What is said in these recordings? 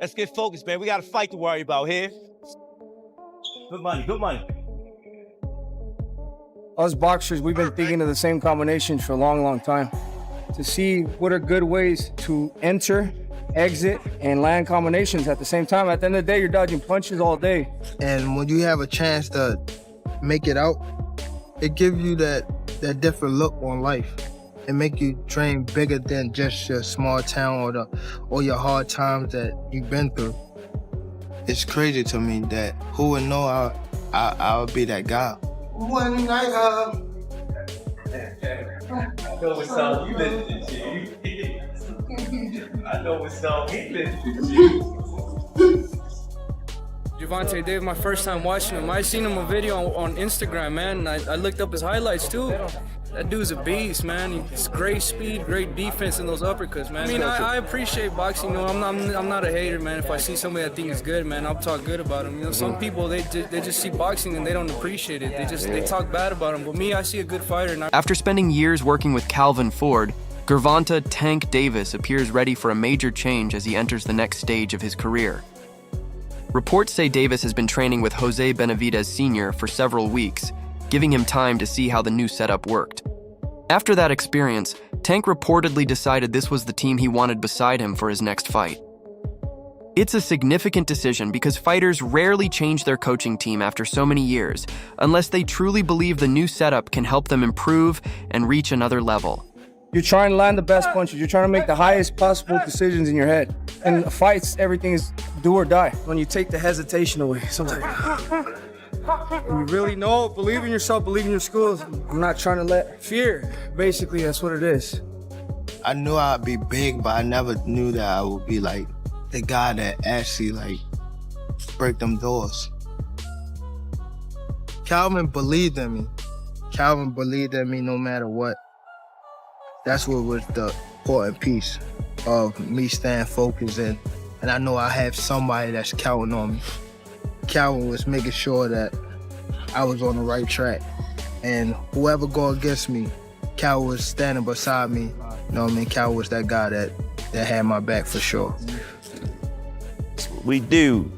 Let's get focused, man. We got a fight to worry about here. Good money, good money. Us boxers, we've been thinking of the same combinations for a long, long time. To see what are good ways to enter, exit, and land combinations at the same time. At the end of the day, you're dodging punches all day. And when you have a chance to make it out, it gives you that different look on life. It make you train bigger than just your small town or your hard times that you've been through. It's crazy to me that who would know I'll be that guy. One night I know what's up. You listening to you. I know what's up. He listening to you. Gervonta, Dave, my first time watching him. I seen him a video on Instagram, man. I looked up his highlights too. That dude's a beast, man. He's great speed, great defense in those uppercuts, man. I mean, I appreciate boxing. You know, I'm not a hater, man. If I see somebody I think is good, man, I'll talk good about him. You know, some people they just see boxing and they don't appreciate it. They talk bad about him. But me, I see a good fighter. And After spending years working with Calvin Ford, Gervonta "Tank" Davis appears ready for a major change as he enters the next stage of his career. Reports say Davis has been training with Jose Benavidez Sr. for several weeks, giving him time to see how the new setup worked. After that experience, Tank reportedly decided this was the team he wanted beside him for his next fight. It's a significant decision because fighters rarely change their coaching team after so many years, unless they truly believe the new setup can help them improve and reach another level. You're trying to land the best punches. You're trying to make the highest possible decisions in your head. In fights, everything is do or die. When you take the hesitation away, sometimes you really know, believe in yourself, believe in your skills. I'm not trying to let fear, basically, that's what it is. I knew I'd be big, but I never knew that I would be like the guy that actually like break them doors. Calvin believed in me. Calvin believed in me no matter what. That's what was the important piece of me staying focused and I know I have somebody that's counting on me. Calvin was making sure that I was on the right track. And whoever go against me, Calvin was standing beside me. You know what I mean? Calvin was that guy that had my back for sure. That's what we do.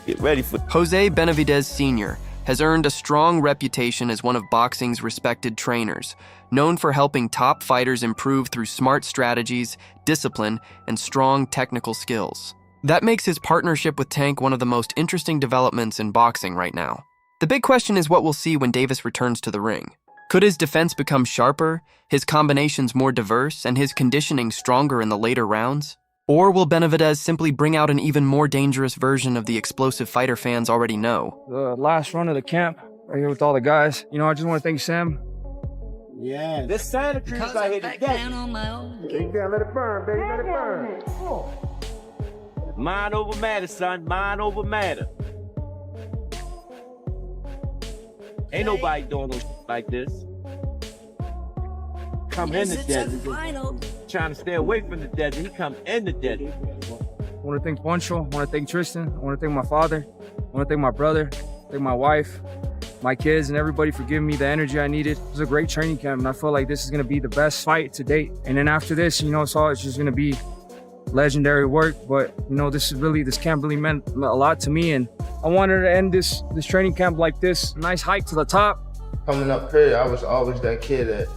Get ready for Jose Benavidez Sr. has earned a strong reputation as one of boxing's respected trainers, known for helping top fighters improve through smart strategies, discipline, and strong technical skills. That makes his partnership with Tank one of the most interesting developments in boxing right now. The big question is what we'll see when Davis returns to the ring. Could his defense become sharper, his combinations more diverse, and his conditioning stronger in the later rounds? Or will Benavidez simply bring out an even more dangerous version of the explosive fighter fans already know? The last run of the camp, right here with all the guys. You know, I just want to thank Sam. Yeah, this Santa Cruz out here today. Let it burn, baby, let it burn. Mind over matter, son. Mind over matter. Ain't nobody doing no shit like this. Come in the desert. Trying to stay away from the desert. He come in the desert. I want to thank Poncho. I want to thank Tristan. I want to thank my father. I want to thank my brother. Thank my wife, my kids, and everybody for giving me the energy I needed. It was a great training camp, and I feel like this is going to be the best fight to date. And then after this, you know, it's just going to be legendary work. But, you know, this camp really meant a lot to me. And I wanted to end this training camp like this. Nice hike to the top. Coming up here, I was always that kid that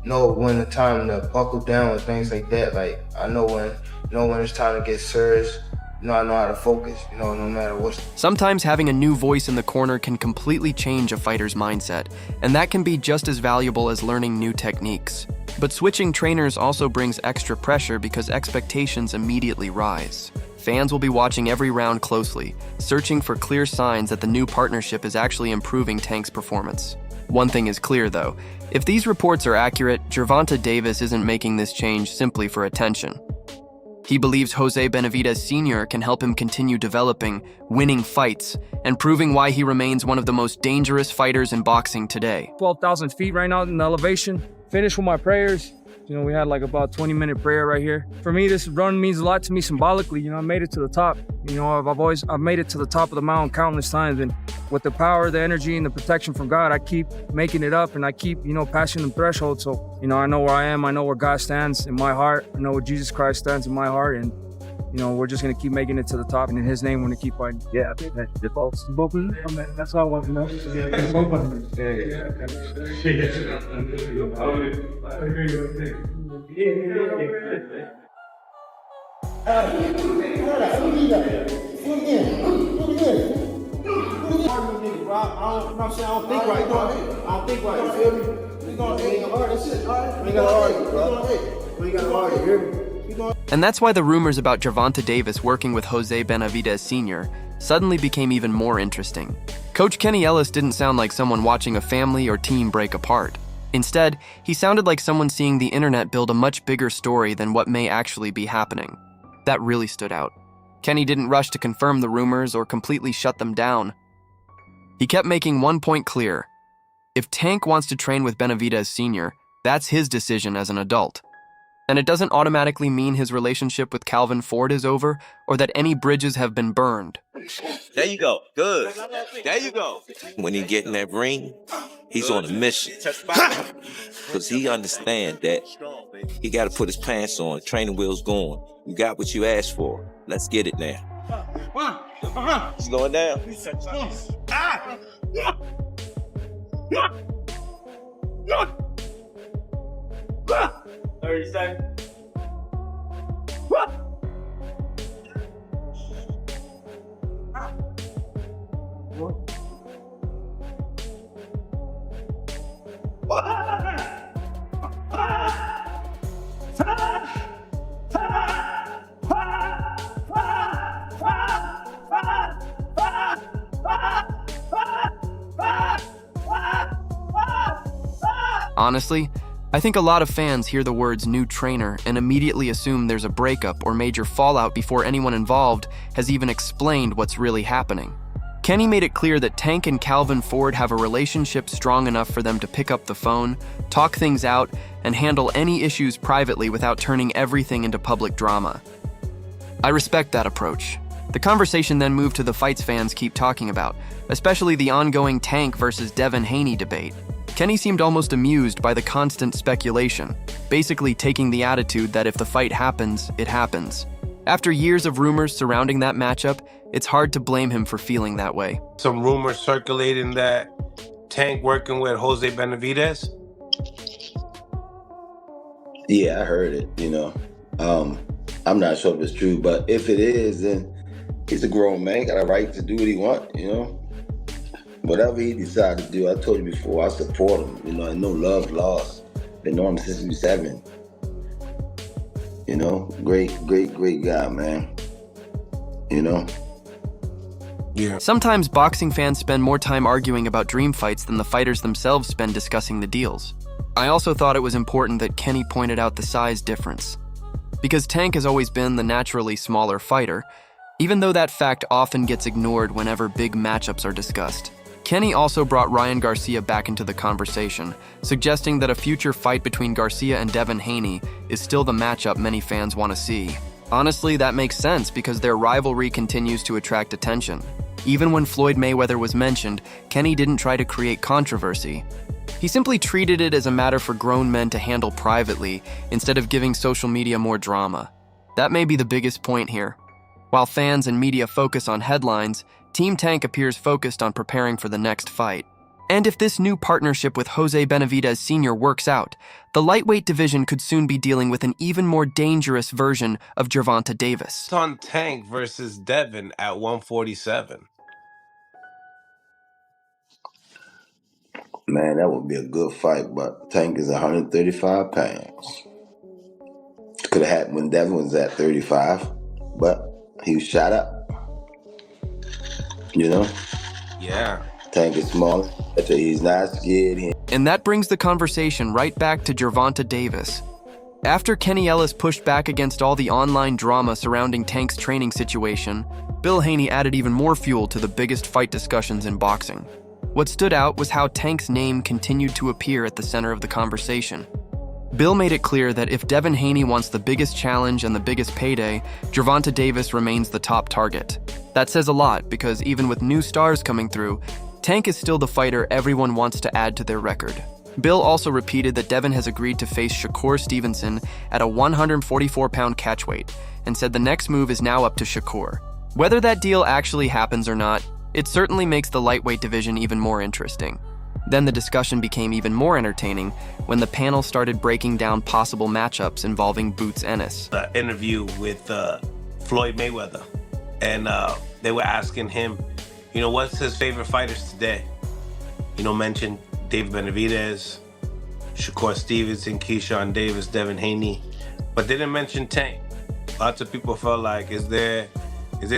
know when the time to buckle down and things like that. Like, I know when it's time to get serious. You know, I know how to focus, you know, no matter what. Sometimes having a new voice in the corner can completely change a fighter's mindset, and that can be just as valuable as learning new techniques. But switching trainers also brings extra pressure because expectations immediately rise. Fans will be watching every round closely, searching for clear signs that the new partnership is actually improving Tank's performance. One thing is clear, though. If these reports are accurate, Gervonta Davis isn't making this change simply for attention. He believes Jose Benavidez Sr. can help him continue developing, winning fights, and proving why he remains one of the most dangerous fighters in boxing today. 12,000 feet right now in the elevation. Finished with my prayers. You know, we had like about 20-minute prayer right here. For me, this run means a lot to me symbolically. You know, I made it to the top. You know, I've made it to the top of the mountain countless times, and with the power, the energy, and the protection from God, I keep making it up and I keep, passing them thresholds. So, I know where I am. I know where God stands in my heart. I know where Jesus Christ stands in my heart. And, we're just going to keep making it to the top. And in his name, we're going to keep fighting. Yeah, both of them. That's all I want to know. Yeah, both of them. And that's why the rumors about Gervonta Davis working with Jose Benavidez Sr. suddenly became even more interesting. Coach Kenny Ellis didn't sound like someone watching a family or team break apart. Instead, he sounded like someone seeing the internet build a much bigger story than what may actually be happening. That really stood out. Kenny didn't rush to confirm the rumors or completely shut them down. He kept making one point clear. If Tank wants to train with Benavidez Sr., that's his decision as an adult. And it doesn't automatically mean his relationship with Calvin Ford is over or that any bridges have been burned. There you go. Good. There you go. When he get in that ring, he's on a mission. Because he understands that he got to put his pants on, training wheels going. You got what you asked for. Let's get it now. Slow it down. 30 seconds. Honestly, I think a lot of fans hear the words new trainer and immediately assume there's a breakup or major fallout before anyone involved has even explained what's really happening. Kenny made it clear that Tank and Calvin Ford have a relationship strong enough for them to pick up the phone, talk things out, and handle any issues privately without turning everything into public drama. I respect that approach. The conversation then moved to the fights fans keep talking about, especially the ongoing Tank versus Devin Haney debate. Kenny seemed almost amused by the constant speculation, basically taking the attitude that if the fight happens, it happens. After years of rumors surrounding that matchup, it's hard to blame him for feeling that way. Some rumors circulating that Tank working with Jose Benavidez. Yeah, I heard it, I'm not sure if it's true, but if it is, then he's a grown man, got a right to do what he wants, Whatever he decides to do, I told you before, I support him. I know love lost. Been knowing him since he was 7. Great guy, man. Yeah. Sometimes boxing fans spend more time arguing about dream fights than the fighters themselves spend discussing the deals. I also thought it was important that Kenny pointed out the size difference. Because Tank has always been the naturally smaller fighter, even though that fact often gets ignored whenever big matchups are discussed. Kenny also brought Ryan Garcia back into the conversation, suggesting that a future fight between Garcia and Devin Haney is still the matchup many fans want to see. Honestly, that makes sense because their rivalry continues to attract attention. Even when Floyd Mayweather was mentioned, Kenny didn't try to create controversy. He simply treated it as a matter for grown men to handle privately instead of giving social media more drama. That may be the biggest point here. While fans and media focus on headlines, Team Tank appears focused on preparing for the next fight. And if this new partnership with Jose Benavidez Sr. works out, the lightweight division could soon be dealing with an even more dangerous version of Gervonta Davis. It's on Tank versus Devin at 147. Man, that would be a good fight, but Tank is 135 pounds. Could have happened when Devin was at 35, but he was shot up. Yeah. Tank is smaller, but he's not scared. And that brings the conversation right back to Gervonta Davis. After Kenny Ellis pushed back against all the online drama surrounding Tank's training situation, Bill Haney added even more fuel to the biggest fight discussions in boxing. What stood out was how Tank's name continued to appear at the center of the conversation. Bill made it clear that if Devin Haney wants the biggest challenge and the biggest payday, Gervonta Davis remains the top target. That says a lot because even with new stars coming through, Tank is still the fighter everyone wants to add to their record. Bill also repeated that Devin has agreed to face Shakur Stevenson at a 144-pound catchweight and said the next move is now up to Shakur. Whether that deal actually happens or not, it certainly makes the lightweight division even more interesting. Then the discussion became even more entertaining when the panel started breaking down possible matchups involving Boots Ennis. The interview with Floyd Mayweather, and they were asking him, what's his favorite fighters today? Mentioned David Benavidez, Shakur Stevenson, Keyshawn Davis, Devin Haney, but they didn't mention Tank. Lots of people felt like, is there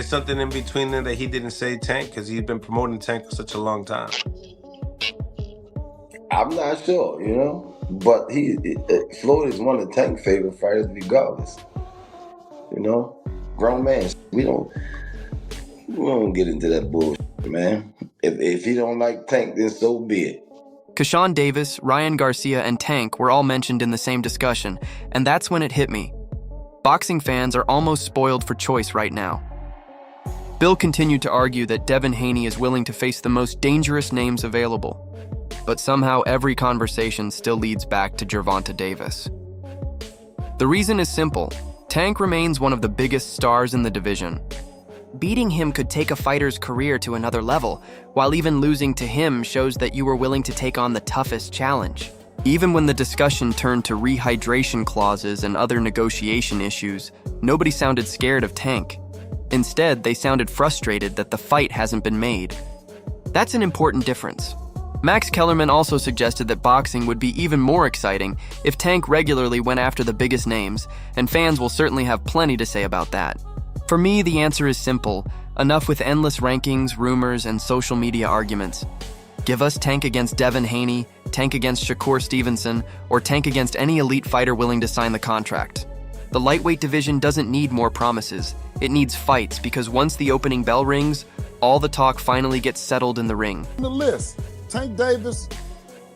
something in between them that he didn't say Tank because he's been promoting Tank for such a long time? I'm not sure, but Floyd is one of Tank's favorite fighters regardless. Grown man. We don't get into that bullshit, man. If he don't like Tank, then so be it. Keyshawn Davis, Ryan Garcia, and Tank were all mentioned in the same discussion, and that's when it hit me. Boxing fans are almost spoiled for choice right now. Bill continued to argue that Devin Haney is willing to face the most dangerous names available. But somehow every conversation still leads back to Gervonta Davis. The reason is simple. Tank remains one of the biggest stars in the division. Beating him could take a fighter's career to another level, while even losing to him shows that you were willing to take on the toughest challenge. Even when the discussion turned to rehydration clauses and other negotiation issues, nobody sounded scared of Tank. Instead, they sounded frustrated that the fight hasn't been made. That's an important difference. Max Kellerman also suggested that boxing would be even more exciting if Tank regularly went after the biggest names, and fans will certainly have plenty to say about that. For me, the answer is simple. Enough with endless rankings, rumors, and social media arguments. Give us Tank against Devin Haney, Tank against Shakur Stevenson, or Tank against any elite fighter willing to sign the contract. The lightweight division doesn't need more promises. It needs fights because once the opening bell rings, all the talk finally gets settled in the ring. The list. Tank Davis,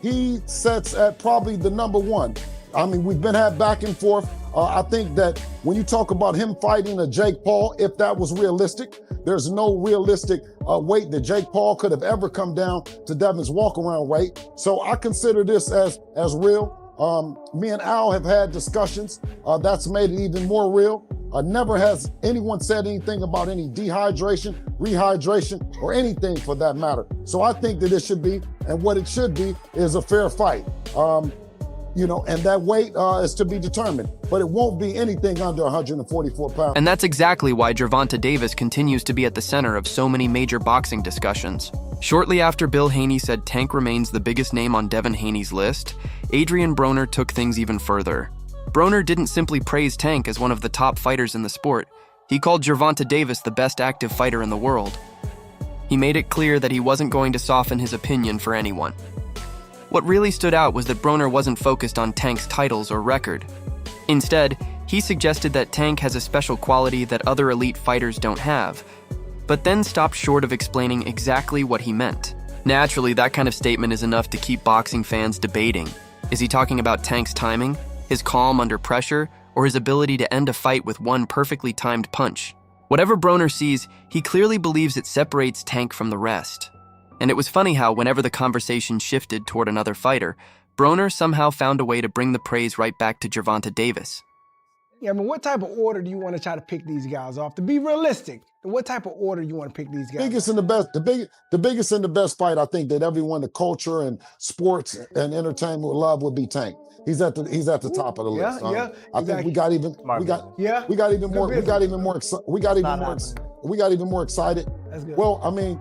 he sets at probably the number one. I mean, we've been had back and forth. I think that when you talk about him fighting a Jake Paul, if that was realistic, there's no realistic weight that Jake Paul could have ever come down to Devin's walk-around weight. So I consider this as real. Me and Al have had discussions. That's made it even more real. Never has anyone said anything about any dehydration, rehydration, or anything for that matter. So I think that it should be, and what it should be, is a fair fight. And that weight is to be determined, but it won't be anything under 144 pounds. And that's exactly why Gervonta Davis continues to be at the center of so many major boxing discussions. Shortly after Bill Haney said Tank remains the biggest name on Devin Haney's list, Adrien Broner took things even further. Broner didn't simply praise Tank as one of the top fighters in the sport. He called Gervonta Davis the best active fighter in the world. He made it clear that he wasn't going to soften his opinion for anyone. What really stood out was that Broner wasn't focused on Tank's titles or record. Instead, he suggested that Tank has a special quality that other elite fighters don't have, but then stopped short of explaining exactly what he meant. Naturally, that kind of statement is enough to keep boxing fans debating. Is he talking about Tank's timing, his calm under pressure, or his ability to end a fight with one perfectly timed punch? Whatever Broner sees, he clearly believes it separates Tank from the rest. And it was funny how whenever the conversation shifted toward another fighter, Broner somehow found a way to bring the praise right back to Gervonta Davis. Yeah, I mean, what type of order do you want to try to pick these guys off? To be realistic, what type of order do you want to pick these guys off? The biggest and the best fight I think that everyone, the culture and sports and entertainment would love would be Tank. He's at the top of the list. Yeah, I think we got even more excited. That's good. Well, I mean,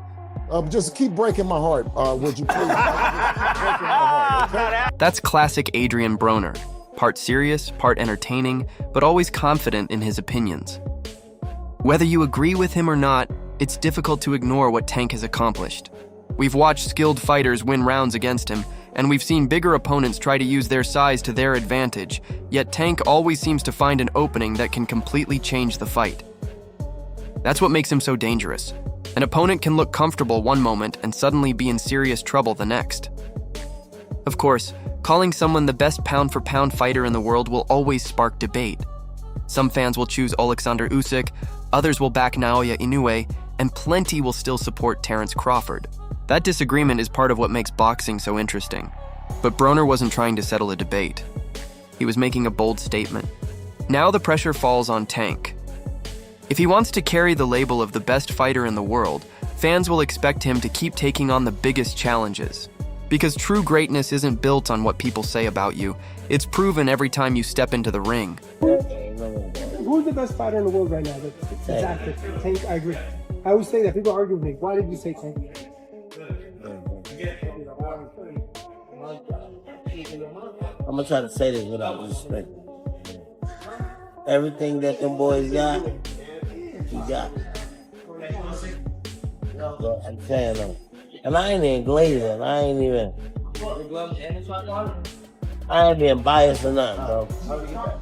just keep breaking my heart, would you please? Breaking my heart, okay? That's classic Adrien Broner. Part serious, part entertaining, but always confident in his opinions. Whether you agree with him or not, it's difficult to ignore what Tank has accomplished. We've watched skilled fighters win rounds against him, and we've seen bigger opponents try to use their size to their advantage, yet Tank always seems to find an opening that can completely change the fight. That's what makes him so dangerous. An opponent can look comfortable one moment and suddenly be in serious trouble the next. Of course, calling someone the best pound-for-pound fighter in the world will always spark debate. Some fans will choose Alexander Usyk, others will back Naoya Inoue, and plenty will still support Terrence Crawford. That disagreement is part of what makes boxing so interesting. But Broner wasn't trying to settle a debate. He was making a bold statement. Now the pressure falls on Tank. If he wants to carry the label of the best fighter in the world, fans will expect him to keep taking on the biggest challenges. Because true greatness isn't built on what people say about you, it's proven every time you step into the ring. Who's the best fighter in the world right now? That's active. Tank, I agree. I always say that. People argue with me. Why did you say Tank? I'm gonna try to say this without respect. Everything that them boys got, he got. So I'm saying though. And I ain't even glazing. I ain't being biased or nothing, bro.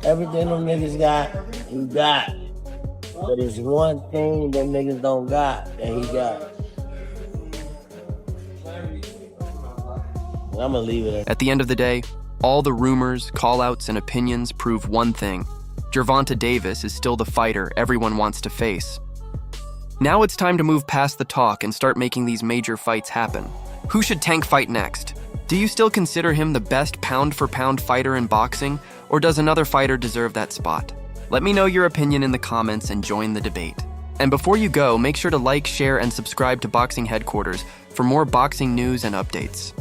Everything them niggas got, he got. But there's one thing them niggas don't got that he got. And I'm gonna leave it At the end of the day, all the rumors, call-outs, and opinions prove one thing. Gervonta Davis is still the fighter everyone wants to face. Now it's time to move past the talk and start making these major fights happen. Who should Tank fight next? Do you still consider him the best pound-for-pound fighter in boxing, or does another fighter deserve that spot? Let me know your opinion in the comments and join the debate. And before you go, make sure to like, share, and subscribe to Boxing Headquarters for more boxing news and updates.